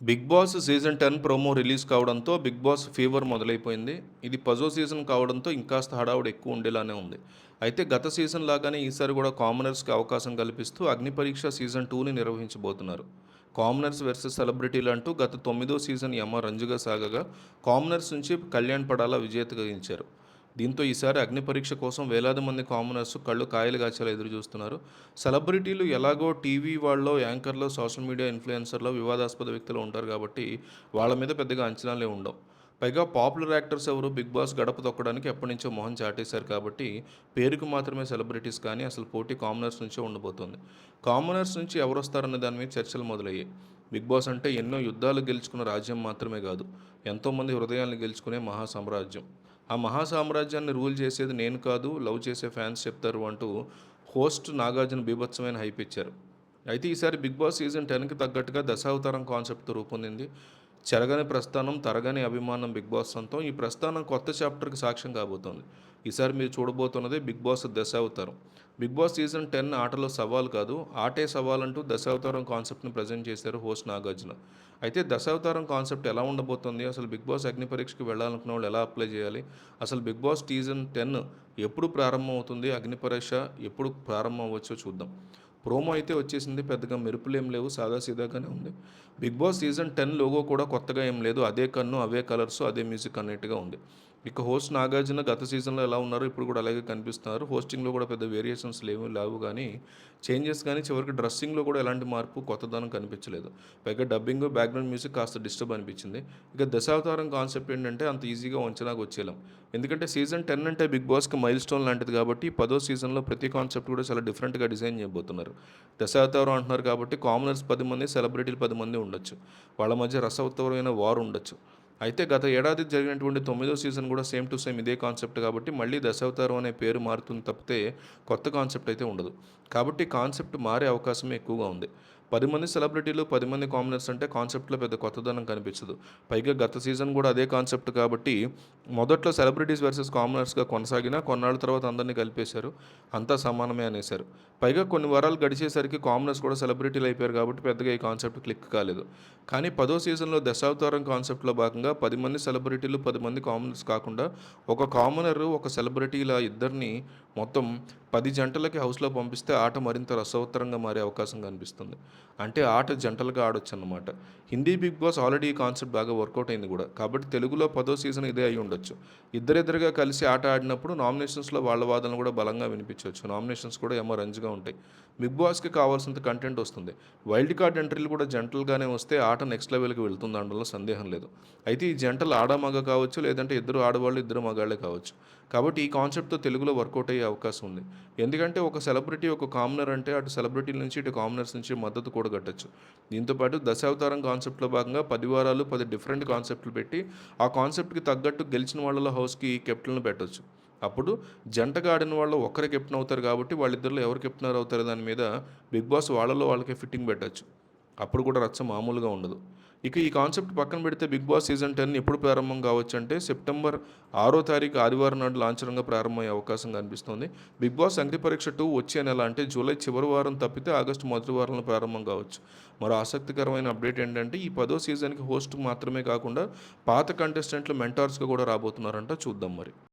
Big Boss season 10 promo release కావడంతో Bigg Boss fever మొదలైపోయింది. ఇది పదో సీజన్ కావడంతో ఇంకాస్త హడావుడి ఎక్కువ ఉండేలానే ఉంది. అయితే గత సీజన్ లాగానే ఈసారి కూడా కామనర్స్‌కి అవకాశం కల్పిస్తూ అగ్ని పరీక్ష సీజన్ 2ని నిర్వహించబోతున్నారు. కామనర్స్ వర్సెస్ సెలబ్రిటీలు అంటూ గత 9దో సీజన్ యమ రంజుగా సాగగా కామనర్స్ నుంచి కళ్యాణ్ పడాల విజేతగా నిలిచారు. దీంతో ఈసారి అగ్ని పరీక్ష కోసం వేలాది మంది కామనర్స్ కళ్ళు కాయలు కాచేలా ఎదురు చూస్తున్నారు. సెలబ్రిటీలు ఎలాగో టీవీ వాళ్ళో, యాంకర్‌లో, సోషల్ మీడియా ఇన్‌ఫ్లుయెన్సర్‌లో వివాదాస్పద వ్యక్తులు ఉంటారు కాబట్టి, వాళ్ళ మీద పెద్దగా అంచనాలే ఉండవు. పైగా పాపులర్ యాక్టర్స్ ఎవరు బిగ్ బాస్ గడప తొక్కడానికి ఎప్పటినుంచో మొహం చాటేశారు కాబట్టి, పేరుకు మాత్రమే సెలబ్రిటీస్ కానీ అసలు పోటీ కామనర్స్ నుంచే ఉండబోతోంది. కామనర్స్ నుంచి ఎవరొస్తారన్న దాని మీద చర్చలు మొదలయ్యాయి. బిగ్ బాస్ అంటే ఎన్నో యుద్ధాలు గెలుచుకున్న రాజ్యం మాత్రమే కాదు, ఎంతోమంది హృదయాలను గెలుచుకునే మహా సామ్రాజ్యం. ఆ మహా సామ్రాజ్యాన్ని రూల్ చేసేది నేను కాదు, లవ్ చేసే ఫ్యాన్స్ చెప్తారు అంటూ హోస్ట్ నాగార్జున బీభత్సమైన హైప్ ఇచ్చారు. అయితే ఈసారి బిగ్ బాస్ సీజన్ 10కి తగ్గట్టుగా దశావతారం కాన్సెప్ట్‌తో రూపొందింది. చెరగని ప్రస్థానం, తరగని అభిమానం బిగ్ బాస్ సొంతం. ఈ ప్రస్థానం కొత్త చాప్టర్‌కి సాక్ష్యం కాబోతోంది. ఈసారి మీరు చూడబోతున్నదే బిగ్ బాస్ దశావతారం. బిగ్ బాస్ సీజన్ 10 ఆటలో సవాల్ కాదు, ఆటే సవాలంటూ దశావతారం కాన్సెప్ట్‌ని ప్రజెంట్ చేశారు హోస్ట్ నాగార్జున. అయితే దశావతారం కాన్సెప్ట్ ఎలా ఉండబోతుంది? అసలు బిగ్ బాస్ అగ్ని పరీక్షకి వెళ్ళాలనుకున్న వాళ్ళు ఎలా అప్లై చేయాలి? అసలు బిగ్ బాస్ సీజన్ 10 ఎప్పుడు ప్రారంభం అవుతుంది? అగ్ని పరీక్ష ఎప్పుడు ప్రారంభం అవ్వచ్చో చూద్దాం. ప్రోమో అయితే వచ్చేసింది. పెద్దగా మెరుపులేం లేవు. సాదాసీదాగానే ఉంది. బిగ్ బాస్ సీజన్ 10 లోగో కూడా కొత్తగా ఏం లేదు. అదే కన్ను, అవే కలర్స్, అదే మ్యూజిక్ అన్నట్టుగా ఉంది. ఇక హోస్ట్ నాగార్జున గత సీజన్‌లో ఎలా ఉన్నారో ఇప్పుడు కూడా అలాగే కనిపిస్తున్నారు. హోస్టింగ్‌లో కూడా పెద్ద వేరియేషన్స్ లేవు గానీ, చేంజెస్ కానీ చివరికి డ్రెస్సింగ్‌లో కూడా ఎలాంటి మార్పు, కొత్తదనం కనిపించలేదు. పైగా డబ్బింగు, బ్యాక్‌గ్రౌండ్ మ్యూజిక్ కాస్త డిస్టర్బ్ అనిపించింది. ఇక దశావతారం కాన్సెప్ట్ ఏంటంటే అంత ఈజీగా అంచనాకు వచ్చేయలేం. ఎందుకంటే సీజన్ 10 అంటే బిగ్ బాస్‌కి మైల్‌స్టోన్ లాంటిది కాబట్టి, పదో సీజన్‌లో ప్రతి కాన్సెప్ట్ కూడా చాలా డిఫరెంట్‌గా డిజైన్ చేయబోతున్నారు. దశావతారం అంటున్నారు కాబట్టి కామనర్స్ 10 మంది, సెలబ్రిటీలు 10 మంది ఉండొచ్చు. వాళ్ళ మధ్య రసవత్తరమైన వార్ ఉండొచ్చు. అయితే గత ఏడాది జరిగినటువంటి 9దో సీజన్ కూడా సేమ్ టు సేమ్ ఇదే కాన్సెప్ట్ కాబట్టి మళ్ళీ దశావతారం అనే పేరు మారుతుంది తప్పితే కొత్త కాన్సెప్ట్ అయితే ఉండదు. కాబట్టి కాన్సెప్ట్ మారే అవకాశమే ఎక్కువగా ఉంది. 10 మంది సెలబ్రిటీలు, 10 మంది కామనర్స్ అంటే కాన్సెప్ట్‌లో పెద్ద కొత్తదనం కనిపించదు. పైగా గత సీజన్ కూడా అదే కాన్సెప్ట్ కాబట్టి మొదట్లో సెలబ్రిటీస్ వర్సెస్ కామనర్స్‌గా కొనసాగినా కొన్నాళ్ళ తర్వాత అందరిని కలిపేశారు. అంతా సమానమే అనేశారు. పైగా కొన్ని వారాలు గడిచేసరికి కామనర్స్ కూడా సెలబ్రిటీలు అయిపోయారు కాబట్టి పెద్దగా ఈ కాన్సెప్ట్ క్లిక్ కాలేదు. కానీ 10వ సీజన్‌లో దశావతారం కాన్సెప్ట్‌లో భాగంగా 10 మంది సెలబ్రిటీలు, 10 మంది కామనర్స్ కాకుండా ఒక కామనరు, ఒక సెలబ్రిటీ ఇలా ఇద్దరిని మొత్తం 10 జంటలకి హౌస్‌లో పంపిస్తే ఆట మరింత రసవత్తరంగా మారే అవకాశం కనిపిస్తుంది. అంటే ఆట జంటలుగా ఆడొచ్చన్నమాట. హిందీ బిగ్ బాస్ ఆల్రెడీ ఈ కాన్సెప్ట్ బాగా వర్కౌట్ అయింది కూడా. కాబట్టి తెలుగులో 10వ సీజన్ ఇదే అయ్యి ఉండొచ్చు. ఇద్దరిద్దరుగా కలిసి ఆట ఆడినప్పుడు నామినేషన్స్‌లో వాళ్ళ వాదనలు కూడా బలంగా వినిపించొచ్చు. నామినేషన్స్ కూడా యమ రంజుగా ఉంటాయి. బిగ్ బాస్‌కి కావాల్సినంత కంటెంట్ వస్తుంది. వైల్డ్ కార్డ్ ఎంట్రీలు కూడా జంటలుగానే వస్తే ఆట నెక్స్ట్ లెవెల్‌కి వెళ్తుంది అనడంలో సందేహం లేదు. అయితే ఈ జంటలు ఆడ, మగ కావచ్చు, లేదంటే ఇద్దరు ఆడవాళ్ళు, ఇద్దరు మగాళ్ళే కావచ్చు. కాబట్టి ఈ కాన్సెప్ట్‌తో తెలుగులో వర్కౌట్ అయ్యే అవకాశం ఉంది. ఎందుకంటే ఒక సెలబ్రిటీ, ఒక కామనర్ అంటే అటు సెలబ్రిటీల నుంచి, ఇటు కామనర్స్ నుంచి మద్దతు కూడగట్టొచ్చు. దీంతో పాటు దశావతారం కాన్సెప్ట్‌లో భాగంగా 10 వారాలు 10 డిఫరెంట్ కాన్సెప్ట్‌లు పెట్టి, ఆ కాన్సెప్ట్‌కి తగ్గట్టు గెలిచిన వాళ్ళలో హౌస్‌కి కెప్టెన్‌లను పెట్టొచ్చు. అప్పుడు జంటగా ఆడిన వాళ్ళు ఒక్కరే కెప్టెన్ అవుతారు కాబట్టి వాళ్ళిద్దరిలో ఎవరు కెప్టెనర్ అవుతారు దాని మీద బిగ్ బాస్ వాళ్ళలో వాళ్ళకే ఫిట్టింగ్ పెట్టొచ్చు. అప్పుడు కూడా రచ్చ మామూలుగా ఉండదు. ఇక ఈ కాన్సెప్ట్ పక్కన పెడితే బిగ్ బాస్ సీజన్ 10 ఎప్పుడు ప్రారంభం కావచ్చంటే సెప్టెంబర్ 6వ తారీఖు ఆదివారం నాడు లాంఛనంగా ప్రారంభమయ్యే అవకాశం కనిపిస్తోంది. బిగ్ బాస్ అగ్ని పరీక్ష 2 వచ్చే నెల అంటే జూలై చివరి వారం తప్పితే ఆగస్టు మొదటి వారంలో ప్రారంభం కావచ్చు. మరో ఆసక్తికరమైన అప్డేట్ ఏంటంటే ఈ 10వ సీజన్‌కి హోస్ట్ మాత్రమే కాకుండా పాత కంటెస్టెంట్లు మెంటార్స్‌గా కూడా రాబోతున్నారంట చూద్దాం మరి.